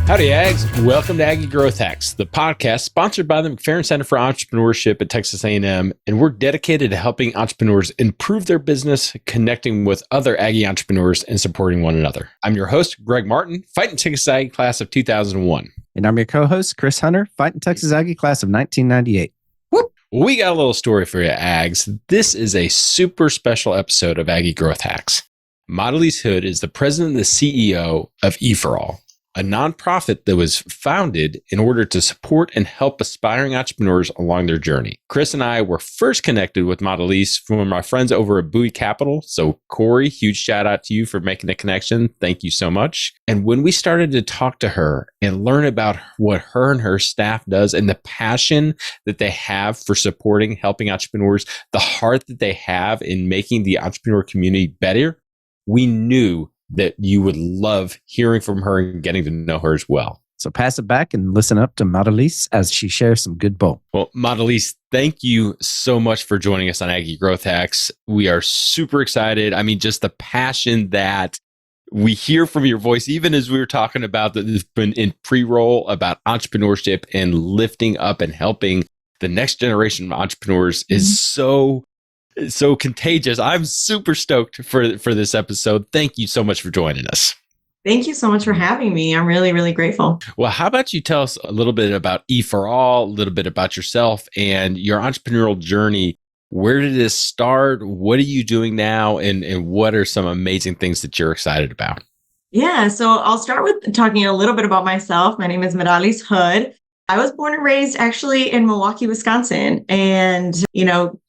Howdy, Ags. Welcome to Aggie Growth Hacks, the podcast sponsored by the McFerrin Center for Entrepreneurship at Texas A&M, and we're dedicated to helping entrepreneurs improve their business, connecting with other Aggie entrepreneurs, and supporting one another. I'm your host, Greg Martin, Fighting Texas Aggie class of 2001. And I'm your co-host, Chris Hunter, Fighting Texas Aggie class of 1998. Whoop. We got a little story for you, Ags. This is a super special episode of Aggie Growth Hacks. Meralis Hood is the president and the CEO of EforAll, a nonprofit that was founded in order to support and help aspiring entrepreneurs along their journey. Chris and I were first connected with Meralis from my friends over at Bowie Capital. So Corey, huge shout out to you for making the connection. Thank you so much. And when we started to talk to her and learn about what her and her staff does and the passion that they have for supporting, helping entrepreneurs, the heart that they have in making the entrepreneur community better, we knew that you would love hearing from her and getting to know her as well. So pass it back and listen up to Meralis as she shares some good bull. Well, Meralis, thank you so much for joining us on Aggie Growth Hacks. We are super excited. I mean, just the passion that we hear from your voice, even as we were talking about that has been in pre-roll about entrepreneurship and lifting up and helping the next generation of entrepreneurs is so contagious. I'm super stoked for this episode. Thank you so much for joining us. Thank you so much for having me. I'm really, really grateful. Well, how about you tell us a little bit about EforAll, a little bit about yourself and your entrepreneurial journey. Where did this start? What are you doing now? And what are some amazing things that you're excited about? Yeah, so I'll start with talking a little bit about myself. My name is Meralis Hood. I was born and raised actually in Milwaukee, Wisconsin. And,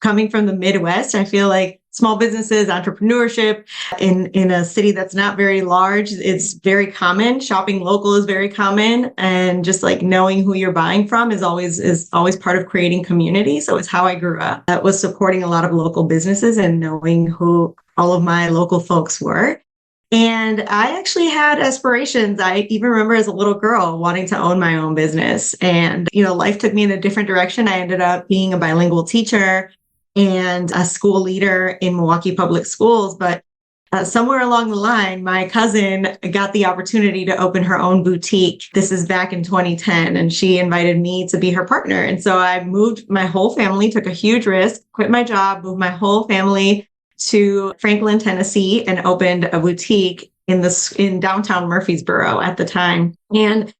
coming from the Midwest, I feel like small businesses, entrepreneurship in a city that's not very large, it's very common. Shopping local is very common. And just like knowing who you're buying from is always part of creating community. So it's how I grew up. That was supporting a lot of local businesses and knowing who all of my local folks were. And I actually had aspirations. I even remember as a little girl wanting to own my own business. And, life took me in a different direction. I ended up being a bilingual teacher and a school leader in Milwaukee Public Schools. But somewhere along the line, my cousin got the opportunity to open her own boutique. This is back in 2010. And she invited me to be her partner. And so I moved my whole family, took a huge risk, quit my job, moved my whole family to Franklin, Tennessee, and opened a boutique in downtown Murfreesboro at the time. And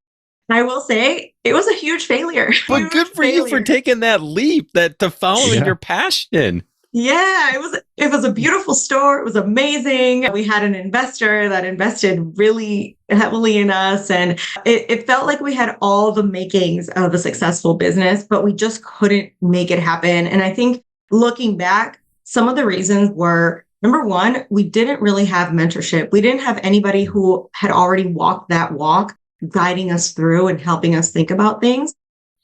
I will say it was a huge failure. But good for you for taking that leap, to following your passion. Yeah, it was a beautiful store. It was amazing. We had an investor that invested really heavily in us, and it felt like we had all the makings of a successful business, but we just couldn't make it happen. And I think looking back, some of the reasons were, number one, we didn't really have mentorship. We didn't have anybody who had already walked that walk, guiding us through and helping us think about things.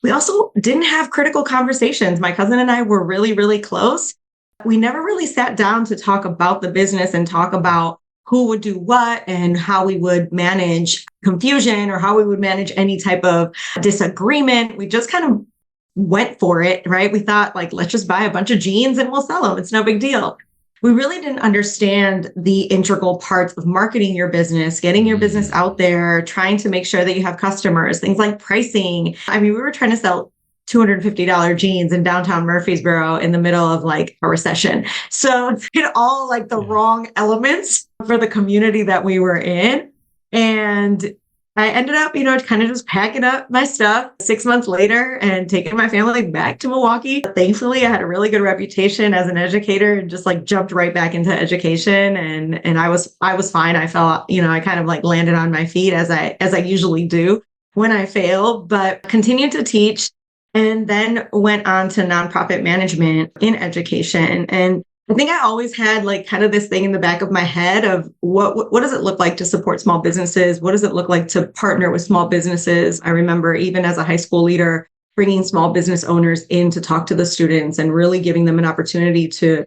We also didn't have critical conversations. My cousin and I were really, really close. We never really sat down to talk about the business and talk about who would do what and how we would manage confusion or how we would manage any type of disagreement. We just kind of went for it, right? We thought let's just buy a bunch of jeans and we'll sell them. It's no big deal. We really didn't understand the integral parts of marketing your business, getting your business out there, trying to make sure that you have customers, things like pricing. I mean, we were trying to sell $250 jeans in downtown Murfreesboro in the middle of a recession. So it all the wrong elements for the community that we were in. And I ended up, kind of just packing up my stuff 6 months later and taking my family back to Milwaukee. Thankfully, I had a really good reputation as an educator and just jumped right back into education. And I was fine. I felt, I kind of landed on my feet as I usually do when I fail, but continued to teach and then went on to nonprofit management in education. And I think I always had kind of this thing in the back of my head of what does it look like to support small businesses? What does it look like to partner with small businesses? I remember even as a high school leader, bringing small business owners in to talk to the students and really giving them an opportunity to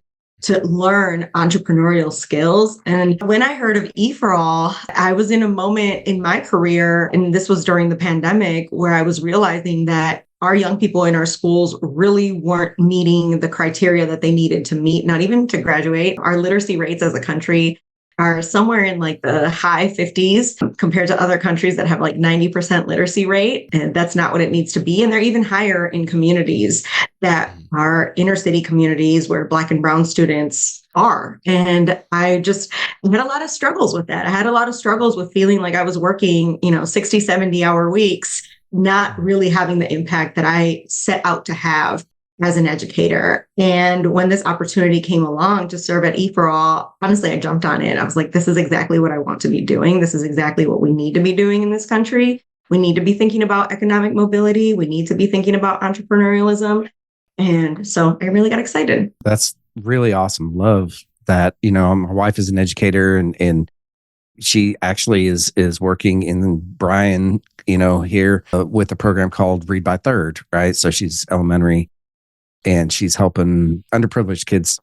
learn entrepreneurial skills. And when I heard of EforAll, I was in a moment in my career, and this was during the pandemic, where I was realizing that our young people in our schools really weren't meeting the criteria that they needed to meet, not even to graduate. Our literacy rates as a country are somewhere in like the high 50s compared to other countries that have like 90% literacy rate. And that's not what it needs to be. And they're even higher in communities that are inner city communities where Black and Brown students are. And I had a lot of struggles with that. I had a lot of struggles with feeling like I was working, 60, 70-hour weeks, not really having the impact that I set out to have as an educator. And when this opportunity came along to serve at EforAll, honestly, I jumped on it. I was like, this is exactly what I want to be doing. This is exactly what we need to be doing in this country. We need to be thinking about economic mobility. We need to be thinking about entrepreneurialism. And so I really got excited. That's really awesome. Love that. My wife is an educator and she actually is working in Bryan, here with a program called Read by Third, right? So she's elementary and she's helping underprivileged kids,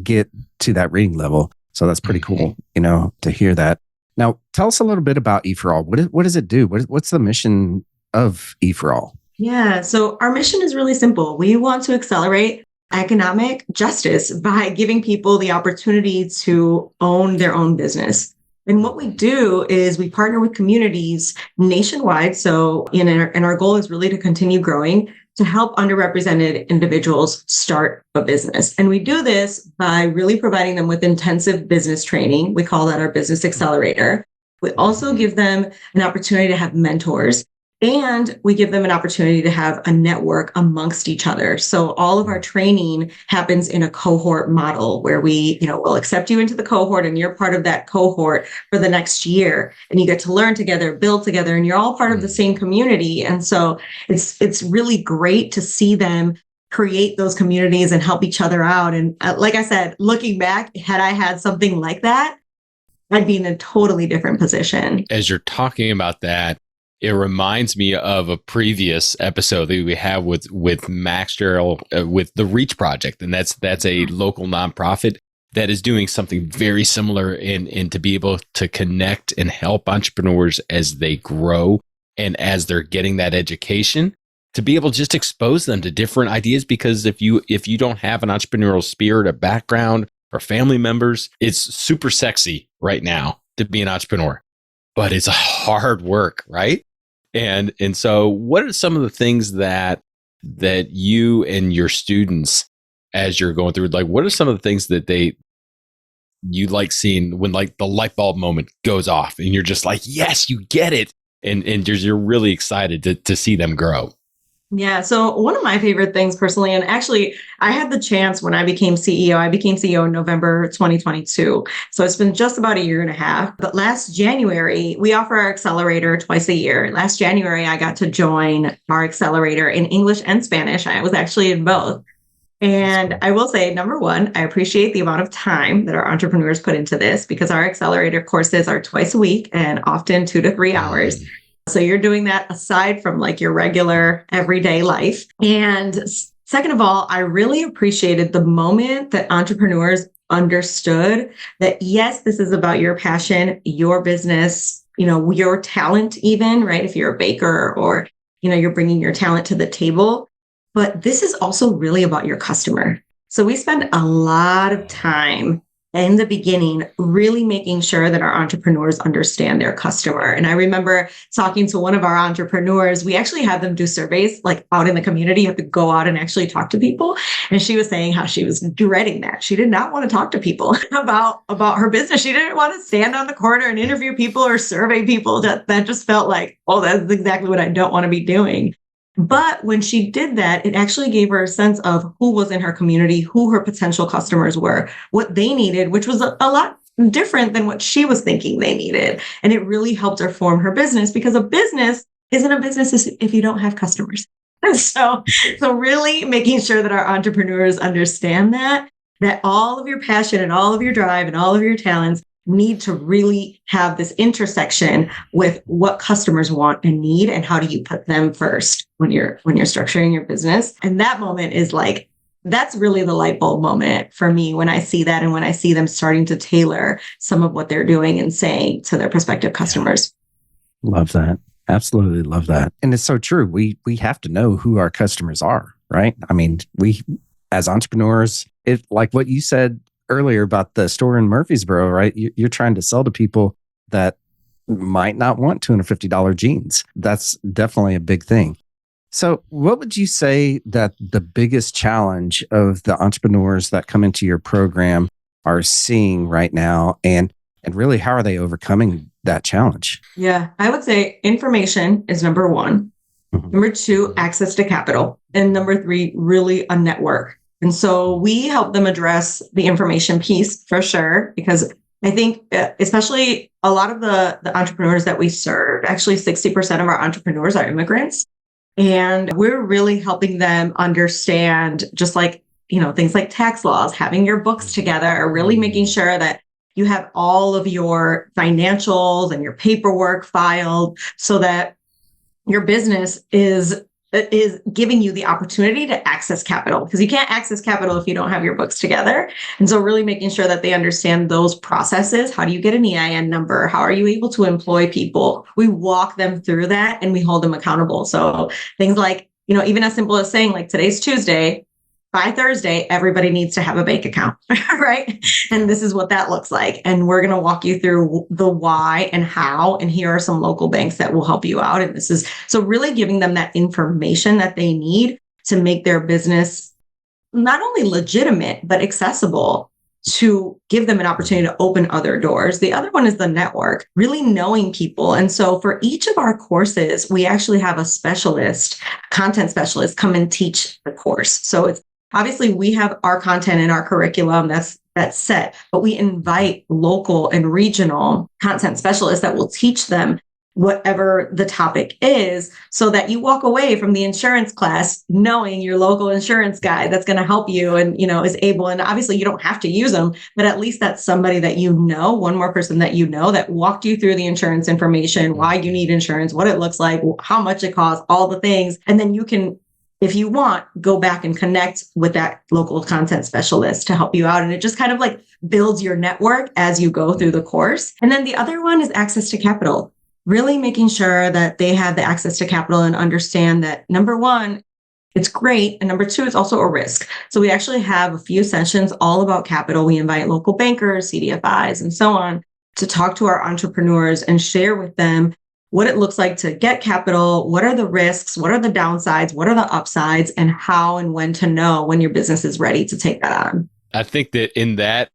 get to that reading level. So that's pretty cool, to hear that. Now, tell us a little bit about EforAll. What does it do? What's the mission of EforAll? Yeah, so our mission is really simple. We want to accelerate economic justice by giving people the opportunity to own their own business. And what we do is we partner with communities nationwide. So, and our goal is really to continue growing to help underrepresented individuals start a business. And we do this by really providing them with intensive business training. We call that our business accelerator. We also give them an opportunity to have mentors. And we give them an opportunity to have a network amongst each other. So all of our training happens in a cohort model where we'll accept you into the cohort and you're part of that cohort for the next year. And you get to learn together, build together, and you're all part of the same community. And so it's really great to see them create those communities and help each other out. And like I said, looking back, had I had something like that, I'd be in a totally different position. As you're talking about that, it reminds me of a previous episode that we have with Max Gerald with the Reach Project. And that's a local nonprofit that is doing something very similar in to be able to connect and help entrepreneurs as they grow and as they're getting that education, to be able to just expose them to different ideas. Because if you don't have an entrepreneurial spirit, a background, or family members, it's super sexy right now to be an entrepreneur, but it's hard work, right? And so what are some of the things that you and your students, as you're going through, like, what are some of the things that you like seeing when like the light bulb moment goes off and you're just like, yes, you get it. And you're really excited to see them grow? Yeah. So one of my favorite things personally, and actually I had the chance when I became CEO in November 2022. So it's been just about a year and a half. But last January, we offer our accelerator twice a year. Last January, I got to join our accelerator in English and Spanish. I was actually in both. And I will say, number one, I appreciate the amount of time that our entrepreneurs put into this, because our accelerator courses are twice a week and often 2 to 3 hours. So you're doing that aside from like your regular everyday life. And second of all, I really appreciated the moment that entrepreneurs understood that, yes, this is about your passion, your business, your talent even, right? If you're a baker or, you're bringing your talent to the table, but this is also really about your customer. So we spend a lot of time in the beginning, really making sure that our entrepreneurs understand their customer. And I remember talking to one of our entrepreneurs. We actually had them do surveys like out in the community. You have to go out and actually talk to people. And she was saying how she was dreading that. She did not want to talk to people about her business. She didn't want to stand on the corner and interview people or survey people. That just felt like, oh, that's exactly what I don't want to be doing. But when she did that, it actually gave her a sense of who was in her community, who her potential customers were, what they needed, which was a lot different than what she was thinking they needed. And it really helped her form her business, because a business isn't a business if you don't have customers. So really making sure that our entrepreneurs understand that all of your passion and all of your drive and all of your talents need to really have this intersection with what customers want and need, and how do you put them first when you're structuring your business. And that moment is like, that's really the light bulb moment for me when I see that, and when I see them starting to tailor some of what they're doing and saying to their prospective customers. Love that. Absolutely love that. And it's so true. We have to know who our customers are, right? I mean, we as entrepreneurs, like what you said earlier about the store in Murfreesboro, right? You're trying to sell to people that might not want $250 jeans. That's definitely a big thing. So what would you say that the biggest challenge of the entrepreneurs that come into your program are seeing right now? And really, how are they overcoming that challenge? Yeah, I would say information is number one. Number two, access to capital. And number three, really a network. And so we help them address the information piece for sure, because I think especially a lot of the entrepreneurs that we serve, actually 60% of our entrepreneurs are immigrants. And we're really helping them understand just like, things like tax laws, having your books together, or really making sure that you have all of your financials and your paperwork filed so that your business is giving you the opportunity to access capital, because you can't access capital if you don't have your books together. And so really making sure that they understand those processes. How do you get an EIN number? How are you able to employ people? We walk them through that and we hold them accountable. So things like, even as simple as saying like today's Tuesday, by Thursday, everybody needs to have a bank account, right? And this is what that looks like. And we're going to walk you through the why and how, and here are some local banks that will help you out. And this is so really giving them that information that they need to make their business not only legitimate, but accessible, to give them an opportunity to open other doors. The other one is the network, really knowing people. And so for each of our courses, we actually have a specialist, content specialist, come and teach the course. So it's obviously we have our content in our curriculum that's set, but we invite local and regional content specialists that will teach them whatever the topic is, so that you walk away from the insurance class knowing your local insurance guy that's going to help you and, is able. And obviously you don't have to use them, but at least that's somebody that one more person that that walked you through the insurance information, why you need insurance, what it looks like, how much it costs, all the things. And then you can, if you want, go back and connect with that local content specialist to help you out. And it just kind of like builds your network as you go through the course. And then the other one is access to capital, really making sure that they have the access to capital and understand that number one, it's great. And number two, it's also a risk. So we actually have a few sessions all about capital. We invite local bankers, CDFIs, and so on to talk to our entrepreneurs and share with them what it looks like to get capital, what are the risks, what are the downsides, what are the upsides, and how and when to know when your business is ready to take that on. I think that in that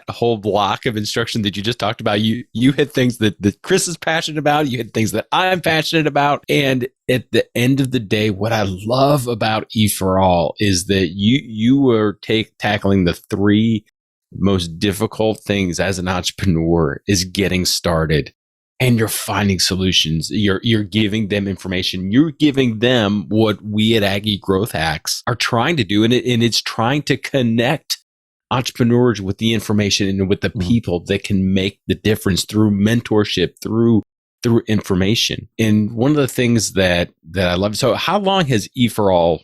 whole block of instruction that you just talked about, you hit things that Chris is passionate about, you hit things that I'm passionate about. And at the end of the day, what I love about EforAll is that you were tackling the three most difficult things as an entrepreneur is getting started. And you're finding solutions. You're giving them information. You're giving them what we at Aggie Growth Hacks are trying to do. And it's trying to connect entrepreneurs with the information and with the people that can make the difference through mentorship, through information. And one of the things that I love. So how long has EforAll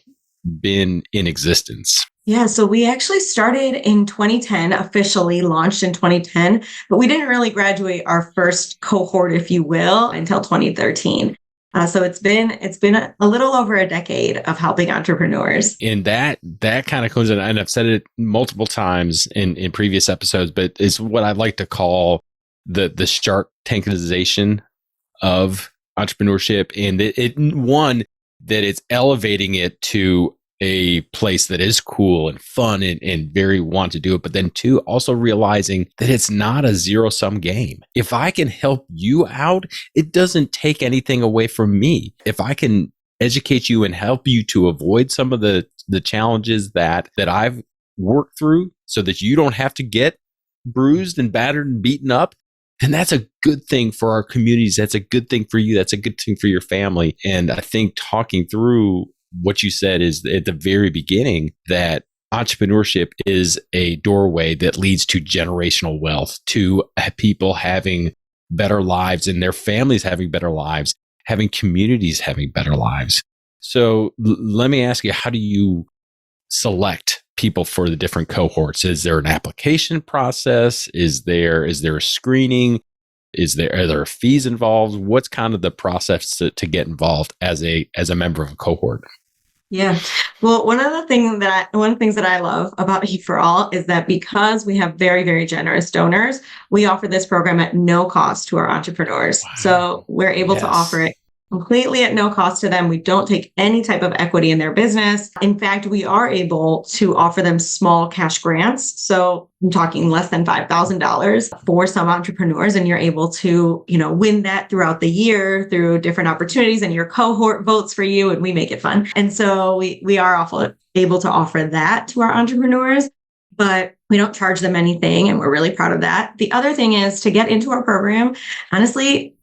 been in existence? Yeah, so we actually started in 2010, officially launched in 2010, but we didn't really graduate our first cohort, if you will, until 2013. So it's been a little over a decade of helping entrepreneurs. And that kind of comes in, and I've said it multiple times in previous episodes, but it's what I like to call the Shark Tankization of entrepreneurship. And that it's elevating it to a place that is cool and fun and very want to do it. But then two, also realizing that it's not a zero-sum game. If I can help you out, it doesn't take anything away from me. If I can educate you and help you to avoid some of the challenges that I've worked through so that you don't have to get bruised and battered and beaten up, then that's a good thing for our communities. That's a good thing for you. That's a good thing for your family. And I think talking through what you said is at the very beginning that entrepreneurship is a doorway that leads to generational wealth, to people having better lives and their families having better lives, having communities having better lives. So let me ask you, how do you select people for the different cohorts? Is there an application process? Is there a screening? Are there fees involved? What's kind of the process to get involved as a member of a cohort? Yeah. Well, one of the things that I love about EforAll is that because we have very, very generous donors, we offer this program at no cost to our entrepreneurs. Wow. So we're able to offer it completely at no cost to them. We don't take any type of equity in their business. In fact, we are able to offer them small cash grants. So I'm talking less than $5,000 for some entrepreneurs, and you're able to, win that throughout the year through different opportunities, and your cohort votes for you, and we make it fun. And so we are able to offer that to our entrepreneurs, but we don't charge them anything, and we're really proud of that. The other thing is to get into our program, honestly,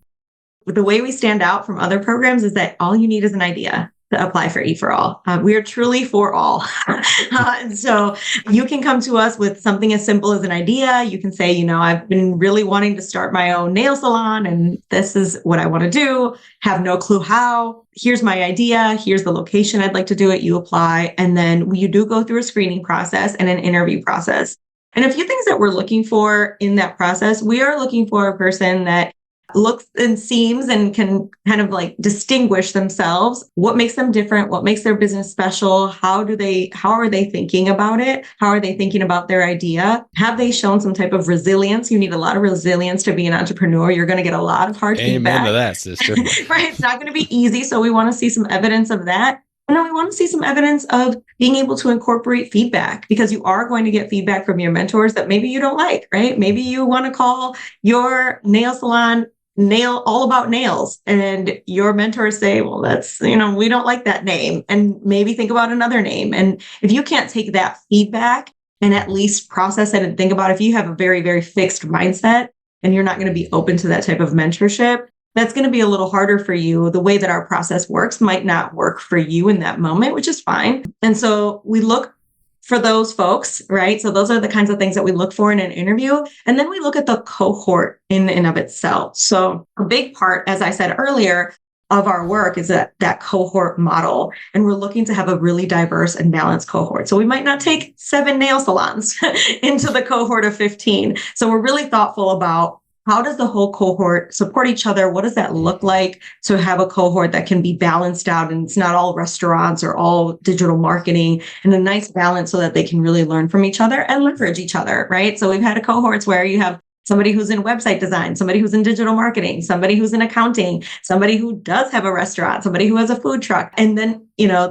the way we stand out from other programs is that all you need is an idea to apply for EforAll. We are truly for all. And so you can come to us with something as simple as an idea. You can say, I've been really wanting to start my own nail salon, and this is what I want to do. Have no clue how. Here's my idea. Here's the location I'd like to do it. You apply. And then you do go through a screening process and an interview process. And a few things that we're looking for in that process, we are looking for a person that looks and seems and can kind of like distinguish themselves. What makes them different? What makes their business special? How are they thinking about it? How are they thinking about their idea? Have they shown some type of resilience? You need a lot of resilience to be an entrepreneur. You're going to get a lot of hard feedback. Amen to that, sister. Right? It's not going to be easy. So we want to see some evidence of that. And then we want to see some evidence of being able to incorporate feedback, because you are going to get feedback from your mentors that maybe you don't like, right? Maybe you want to call your nail salon all about nails, and your mentors say, well, that's, we don't like that name, and maybe think about another name. And if you can't take that feedback and at least process it and think about, if you have a very, very fixed mindset and you're not going to be open to that type of mentorship, that's going to be a little harder for you. The way that our process works might not work for you in that moment, which is fine. And so we look for those folks, right? So those are the kinds of things that we look for in an interview. And then we look at the cohort in and of itself. So a big part, as I said earlier, of our work is that cohort model. And we're looking to have a really diverse and balanced cohort. So we might not take 7 nail salons into the cohort of 15. So we're really thoughtful about, how does the whole cohort support each other? What does that look like to have a cohort that can be balanced out, and it's not all restaurants or all digital marketing, and a nice balance so that they can really learn from each other and leverage each other, right? So we've had cohorts where you have somebody who's in website design, somebody who's in digital marketing, somebody who's in accounting, somebody who does have a restaurant, somebody who has a food truck. And then,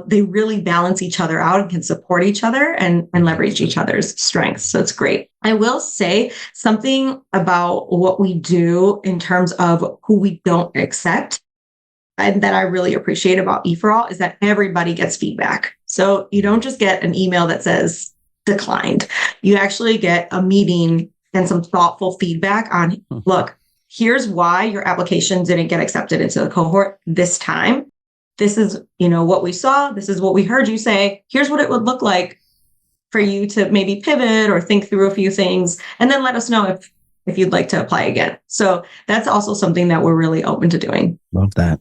they really balance each other out and can support each other and leverage each other's strengths. So it's great. I will say something about what we do in terms of who we don't accept, and that I really appreciate about EforAll, is that everybody gets feedback. So you don't just get an email that says declined. You actually get a meeting and some thoughtful feedback on, look, here's why your application didn't get accepted into the cohort this time. This is, what we saw. This is what we heard you say. Here's what it would look like for you to maybe pivot or think through a few things, and then let us know if you'd like to apply again. So that's also something that we're really open to doing. Love that.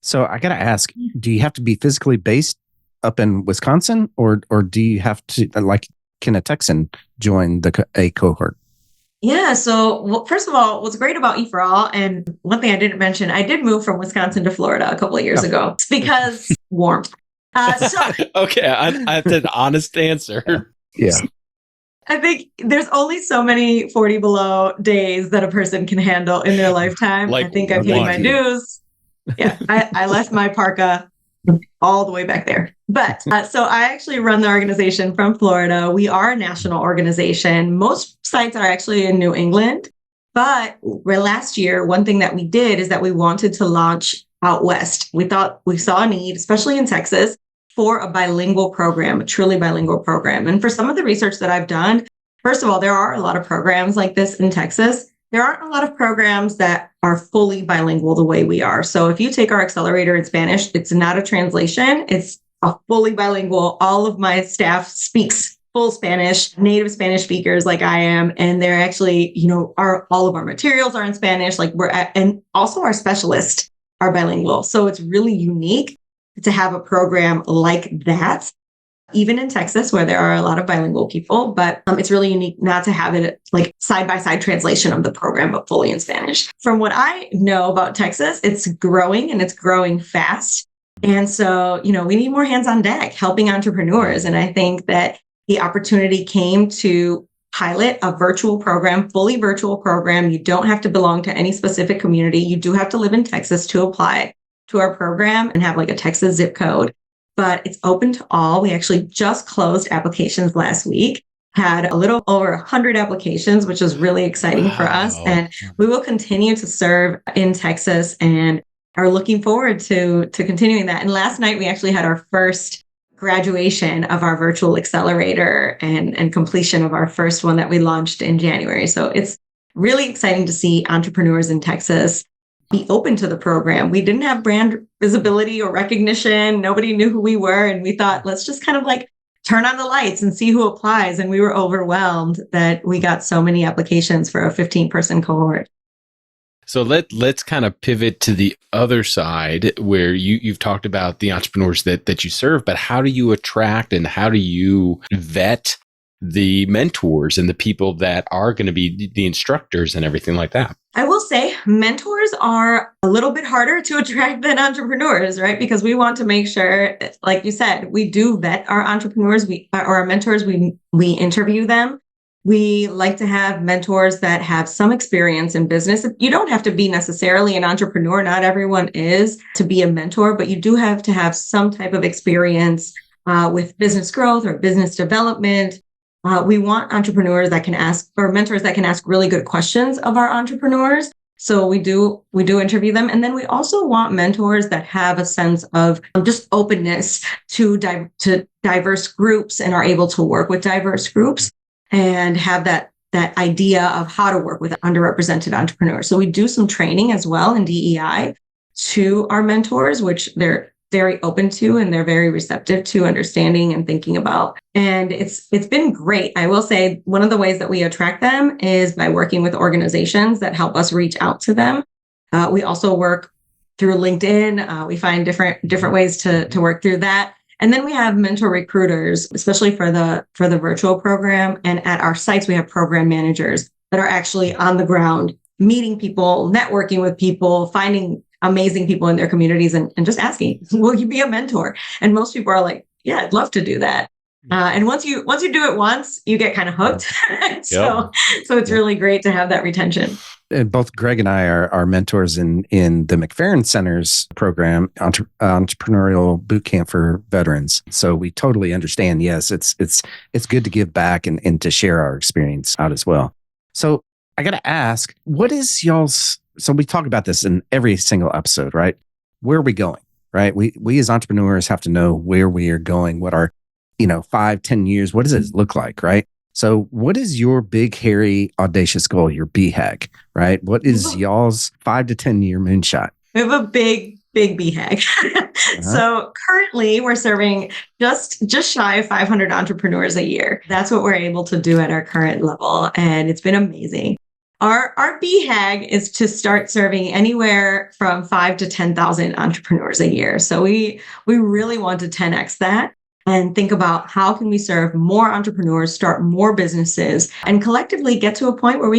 So I got to ask, do you have to be physically based up in Wisconsin, or do you have to, can a Texan join a cohort? Yeah. So first of all, what's great about EforAll, and one thing I didn't mention, I did move from Wisconsin to Florida a couple of years ago. It's because warmth. Okay. That's an honest answer. Yeah. I think there's only so many 40 below days that a person can handle in their lifetime. I think I've paid my dues. Yeah. I left my parka all the way back there. But so I actually run the organization from Florida. We are a national organization. Most sites are actually in New England. But last year, one thing that we did is that we wanted to launch out west. We thought we saw a need, especially in Texas, for a bilingual program, a truly bilingual program. And for some of the research that I've done, first of all, there are a lot of programs like this in Texas. There aren't a lot of programs that are fully bilingual the way we are. So if you take our accelerator in Spanish, it's not a translation. It's a fully bilingual. All of my staff speaks full Spanish, native Spanish speakers like I am. And they're actually, all of our materials are in Spanish, and also our specialists are bilingual. So it's really unique to have a program like that, even in Texas, where there are a lot of bilingual people, but it's really unique not to have it like side-by-side translation of the program, but fully in Spanish. From what I know about Texas, it's growing, and it's growing fast. And so, we need more hands on deck helping entrepreneurs. And I think that the opportunity came to pilot a virtual program, fully virtual program. You don't have to belong to any specific community. You do have to live in Texas to apply to our program and have like a Texas zip code, but it's open to all. We actually just closed applications last week, had a little over 100 applications, which is really exciting for us. And we will continue to serve in Texas and are looking forward to continuing that. And last night we actually had our first graduation of our virtual accelerator and completion of our first one that we launched in January. So it's really exciting to see entrepreneurs in Texas be open to the program. We didn't have brand visibility or recognition. Nobody knew who we were. And we thought, let's just kind of like turn on the lights and see who applies. And we were overwhelmed that we got so many applications for a 15-person cohort. So let's kind of pivot to the other side where you've talked about the entrepreneurs that you serve, but how do you attract and how do you vet the mentors and the people that are going to be the instructors and everything like that? I will say mentors are a little bit harder to attract than entrepreneurs, right? Because we want to make sure, like you said, we do vet our entrepreneurs, or our mentors, we interview them. We like to have mentors that have some experience in business. You don't have to be necessarily an entrepreneur. Not everyone is to be a mentor, but you do have to have some type of experience with business growth or business development. We want entrepreneurs that can ask, or mentors that can ask really good questions of our entrepreneurs. So we do interview them. And then we also want mentors that have a sense of just openness to diverse groups and are able to work with diverse groups and have that idea of how to work with underrepresented entrepreneurs. So we do some training as well in DEI to our mentors, which they're very open to and they're very receptive to understanding and thinking about. And it's been great. I will say one of the ways that we attract them is by working with organizations that help us reach out to them. We also work through LinkedIn. We find different ways to work through that. And then we have mentor recruiters, especially for the virtual program. And at our sites, we have program managers that are actually on the ground, meeting people, networking with people, finding amazing people in their communities and just asking, will you be a mentor? And most people are like, yeah, I'd love to do that. And once you do it once, you get kind of hooked. So it's really great to have that retention. And both Greg and I are mentors in the McFerrin Center's program, Entrepreneurial Boot Camp for Veterans. So we totally understand. Yes, it's good to give back and to share our experience out as well. So I got to ask, what is y'all's? So we talk about this in every single episode, right? Where are we going? Right? We as entrepreneurs have to know where we are going. What our 5-10 years? What does it look like? Right? So what is your big, hairy, audacious goal, your BHAG, right? What is y'all's 5 to 10 year moonshot? We have a big BHAG. So currently we're serving just shy of 500 entrepreneurs a year. That's what we're able to do at our current level. And it's been amazing. Our BHAG is to start serving anywhere from 5 to 10,000 entrepreneurs a year. So we really want to 10x that. And think about how can we serve more entrepreneurs, start more businesses, and collectively get to a point where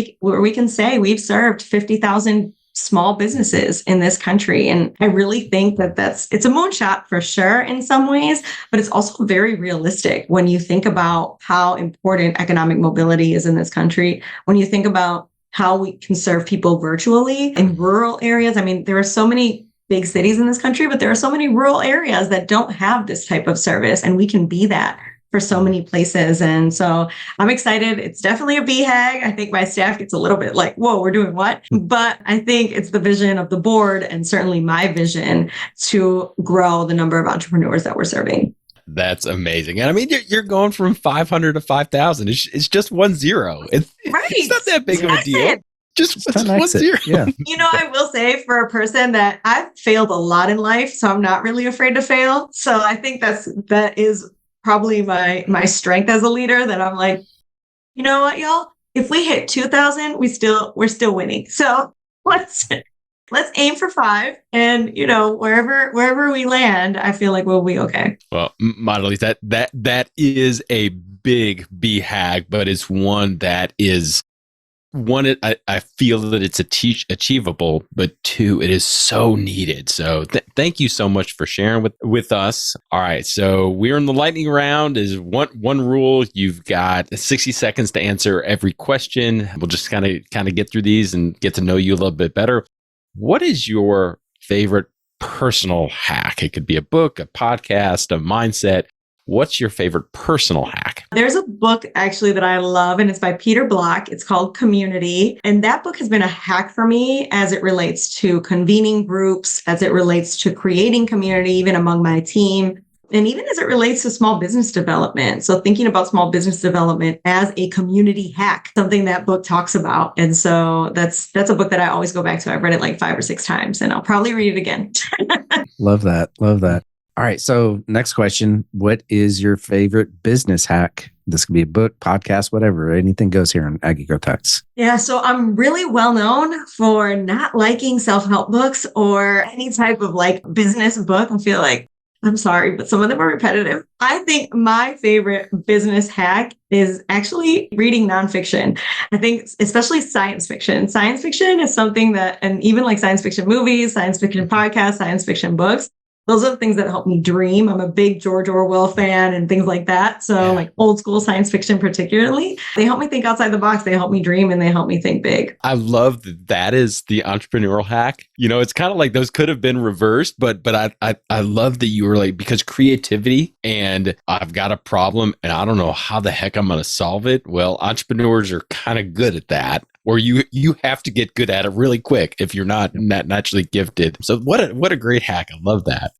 we can say we've served 50,000 small businesses in this country. And I really think that it's a moonshot for sure in some ways, but it's also very realistic when you think about how important economic mobility is in this country. When you think about how we can serve people virtually in rural areas. I mean, there are so many big cities in this country, but there are so many rural areas that don't have this type of service, and we can be that for so many places. And so I'm excited. It's definitely a BHAG. I think my staff gets a little bit like, whoa, we're doing what? But I think it's the vision of the board and certainly my vision to grow the number of entrepreneurs that we're serving. That's amazing. And I mean, you're going from 500 to 5,000. It's just 1 0. It's not that big of a deal. Just 1 0. Yeah. I will say for a person that I've failed a lot in life, so I'm not really afraid to fail. So I think that is probably my strength as a leader, that I'm like, you know what, y'all? If we hit 2,000, we're still winning. So let's aim for 5, and wherever we land, I feel like we'll be okay. Well, Meralis, that is a big BHAG, but it's one that is one, I feel that it's achievable, but two, it is so needed. So thank you so much for sharing with us. All right. So we're in the lightning round. Is one rule. You've got 60 seconds to answer every question. We'll just kind of get through these and get to know you a little bit better. What is your favorite personal hack? It could be a book, a podcast, a mindset. What's your favorite personal hack? There's a book actually that I love, and it's by Peter Block. It's called Community. And that book has been a hack for me as it relates to convening groups, as it relates to creating community, even among my team, and even as it relates to small business development. So thinking about small business development as a community hack, something that book talks about. And so that's a book that I always go back to. I've read it like 5 or 6 times, and I'll probably read it again. Love that. Love that. All right. So next question. What is your favorite business hack? This could be a book, podcast, whatever. Anything goes here on Aggie Growth Hacks. Yeah. So I'm really well known for not liking self-help books or any type of like business book. I feel like, I'm sorry, but some of them are repetitive. I think my favorite business hack is actually reading nonfiction. I think especially science fiction. Science fiction is something that, and even like science fiction movies, science fiction podcasts, science fiction books, those are the things that help me dream. I'm a big George Orwell fan and things like that. So like old school science fiction particularly, they help me think outside the box. They help me dream and they help me think big. I love that is the entrepreneurial hack. You know, it's kind of like those could have been reversed, but I love that you were like, because creativity and I've got a problem and I don't know how the heck I'm going to solve it. Well, entrepreneurs are kind of good at that. Or you have to get good at it really quick if you're not naturally gifted. So what a great hack. I love that.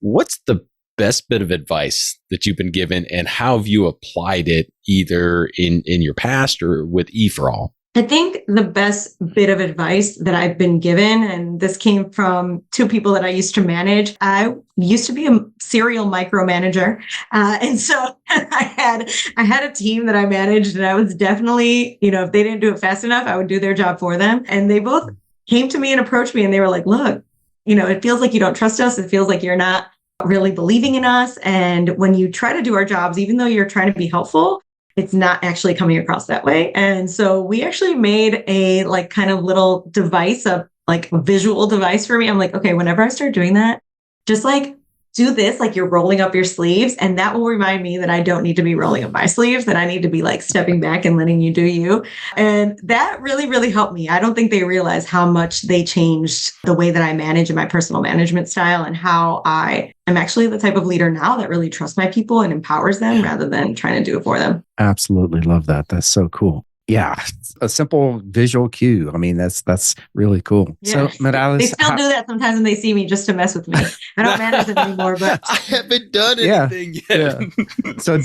What's the best bit of advice that you've been given and how have you applied it either in your past or with EforAll? I think the best bit of advice that I've been given, and this came from 2 people that I used to manage. I used to be a serial micromanager. And so I had a team that I managed, and I was definitely, if they didn't do it fast enough, I would do their job for them. And they both came to me and approached me and they were like, look, it feels like you don't trust us. It feels like you're not really believing in us. And when you try to do our jobs, even though you're trying to be helpful, it's not actually coming across that way. And so we actually made a like kind of little device, a visual device for me. I'm like, okay, whenever I start doing that, just like do this, like you're rolling up your sleeves. And that will remind me that I don't need to be rolling up my sleeves, that I need to be like stepping back and letting you do you. And that really, really helped me. I don't think they realize how much they changed the way that I manage in my personal management style and how I am actually the type of leader now that really trusts my people and empowers them rather than trying to do it for them. Absolutely love that. That's so cool. Yeah, a simple visual cue. I mean, that's really cool. Yeah. So, Meralis, they still do that sometimes when they see me just to mess with me. I don't manage them anymore, but I haven't done anything yet. Yeah. So,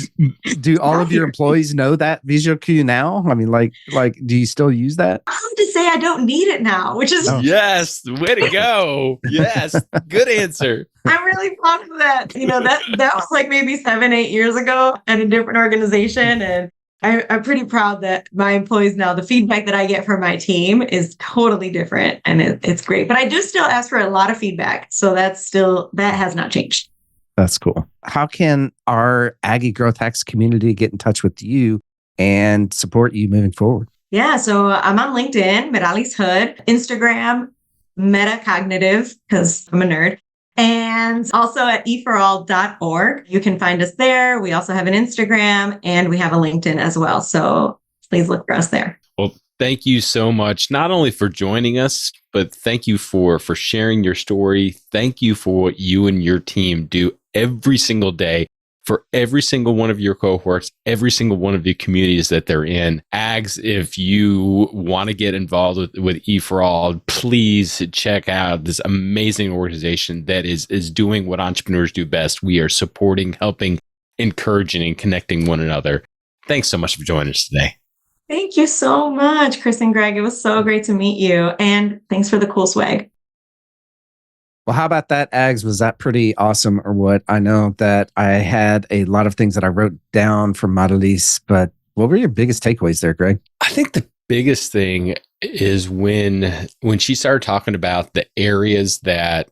do all of your employees know that visual cue now? I mean, like, do you still use that? I'm to say I don't need it now, which is yes, way to go. Yes, good answer. I'm really proud of that. That was like maybe 7-8 years ago at a different organization, and I'm pretty proud that my employees now, the feedback that I get from my team is totally different and it's great. But I do still ask for a lot of feedback. So that has not changed. That's cool. How can our Aggie Growth Hacks community get in touch with you and support you moving forward? Yeah. So I'm on LinkedIn, Meralis Hood, Instagram, Metacognitive, because I'm a nerd. And also at EforAll.org. You can find us there. We also have an Instagram and we have a LinkedIn as well. So please look for us there. Well, thank you so much, not only for joining us, but thank you for sharing your story. Thank you for what you and your team do every single day for every single one of your cohorts, every single one of the communities that they're in. Ags, if you want to get involved with EforAll, please check out this amazing organization that is doing what entrepreneurs do best. We are supporting, helping, encouraging, and connecting one another. Thanks so much for joining us today. Thank you so much, Chris and Greg. It was so great to meet you. And thanks for the cool swag. Well, how about that, Ags? Was that pretty awesome or what? I know that I had a lot of things that I wrote down from Meralis, but what were your biggest takeaways there, Greg? I think the biggest thing is when she started talking about the areas that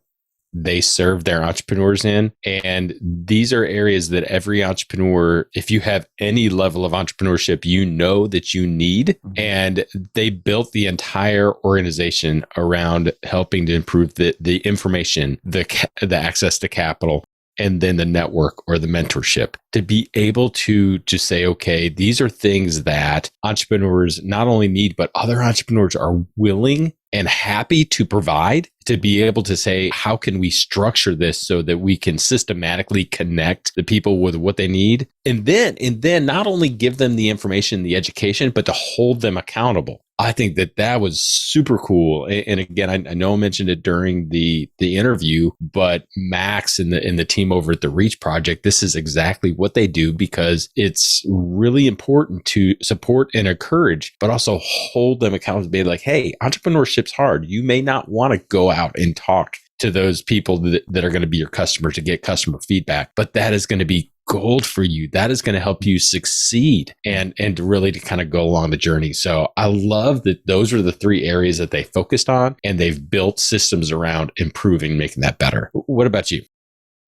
they serve their entrepreneurs in. And these are areas that every entrepreneur, if you have any level of entrepreneurship, you know that you need. And they built the entire organization around helping to improve the information, the access to capital, and then the network or the mentorship to be able to just say, okay, these are things that entrepreneurs not only need, but other entrepreneurs are willing and happy to provide, to be able to say, how can we structure this so that we can systematically connect the people with what they need? And then not only give them the information, the education, but to hold them accountable. I think that was super cool. And again, I know I mentioned it during the interview, but Max and the team over at the Reach Project, this is exactly what they do, because it's really important to support and encourage, but also hold them accountable to be like, hey, entrepreneurship's hard. You may not want to go out and talk to those people that are going to be your customers to get customer feedback, but that is going to be gold for you. That is going to help you succeed and really to kind of go along the journey. So I love that those are the three areas that they focused on, and they've built systems around improving, making that better. What about you?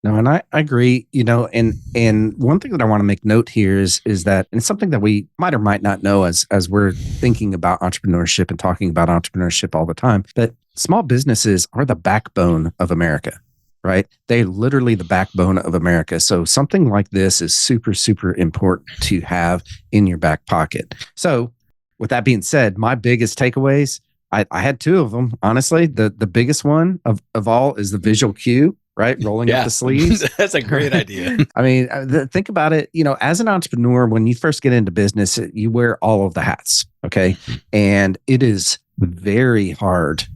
No, and I agree, and one thing that I want to make note here is that, and it's something that we might or might not know as we're thinking about entrepreneurship and talking about entrepreneurship all the time, but small businesses are the backbone of America. Right? They're literally the backbone of America. So something like this is super, super important to have in your back pocket. So with that being said, my biggest takeaways, I had two of them, honestly. The biggest one of all is the visual cue, right? Rolling up the sleeves. That's a great idea. I mean, think about it. As an entrepreneur, when you first get into business, you wear all of the hats. Okay. And it is very hard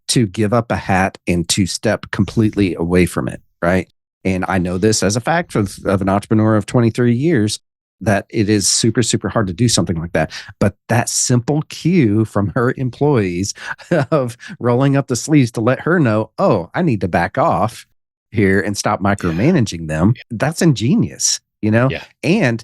to give up a hat and to step completely away from it, right? And I know this as a fact of an entrepreneur of 23 years, that it is super, super hard to do something like that. But that simple cue from her employees of rolling up the sleeves to let her know, oh, I need to back off here and stop micromanaging them, that's ingenious, Yeah. And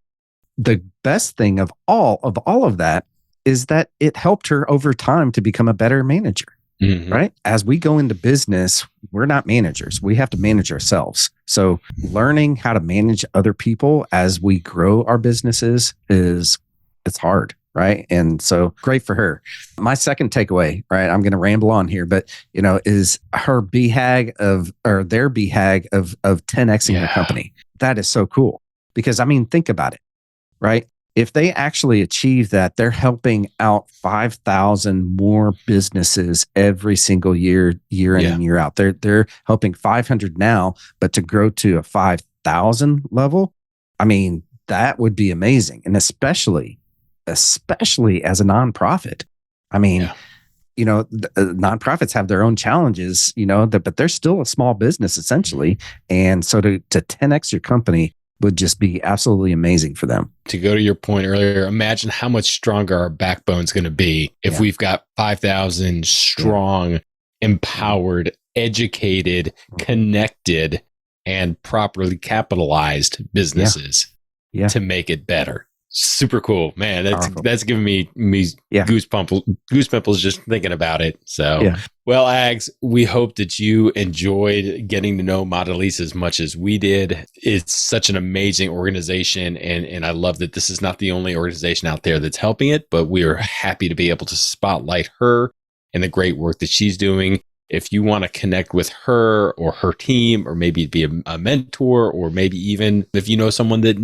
the best thing of all of that is that it helped her over time to become a better manager. Mm-hmm. Right? As we go into business, we're not managers. We have to manage ourselves. So learning how to manage other people as we grow our businesses it's hard. Right. And so great for her. My second takeaway, right? I'm going to ramble on here, but is her BHAG their BHAG of 10Xing the company. That is so cool, because think about it, right? If they actually achieve that, they're helping out 5,000 more businesses every single year in and year out. They're helping 500 now, but to grow to a 5,000 level, that would be amazing. And especially as a nonprofit. Nonprofits have their own challenges, but they're still a small business essentially. And so to 10X your company would just be absolutely amazing for them. To go to your point earlier, imagine how much stronger our backbone's going to be if we've got 5,000 strong, empowered, educated, connected, and properly capitalized businesses to make it better. Super cool, man. That's giving me goosebumps just thinking about it. So, well, Ags, we hope that you enjoyed getting to know Meralis as much as we did. It's such an amazing organization, and I love that this is not the only organization out there that's helping it, but we are happy to be able to spotlight her and the great work that she's doing. If you want to connect with her or her team, or maybe be a mentor, or maybe even if you know someone that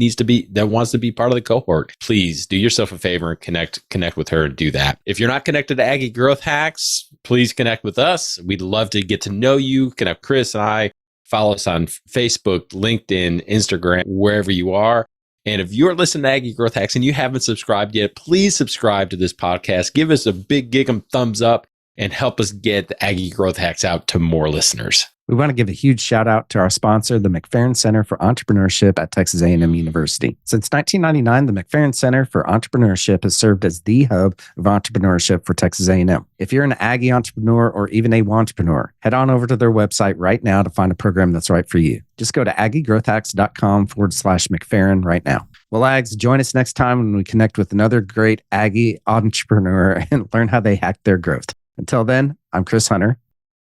wants to be part of the cohort, please do yourself a favor and connect with her and do that. If you're not connected to Aggie Growth Hacks, please connect with us. We'd love to get to know you. Connect Chris and I. Follow us on Facebook, LinkedIn, Instagram, wherever you are. And if you're listening to Aggie Growth Hacks and you haven't subscribed yet, please subscribe to this podcast. Give us a big thumbs up and help us get the Aggie Growth Hacks out to more listeners. We want to give a huge shout out to our sponsor, the McFerrin Center for Entrepreneurship at Texas A&M University. Since 1999, the McFerrin Center for Entrepreneurship has served as the hub of entrepreneurship for Texas A&M. If you're an Aggie entrepreneur or even a entrepreneur, head on over to their website right now to find a program that's right for you. Just go to aggiegrowthhacks.com/McFerrin right now. Well, Ags, join us next time when we connect with another great Aggie entrepreneur and learn how they hack their growth. Until then, I'm Chris Hunter.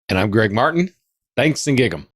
And I'm Greg Martin. Thanks and gig 'em.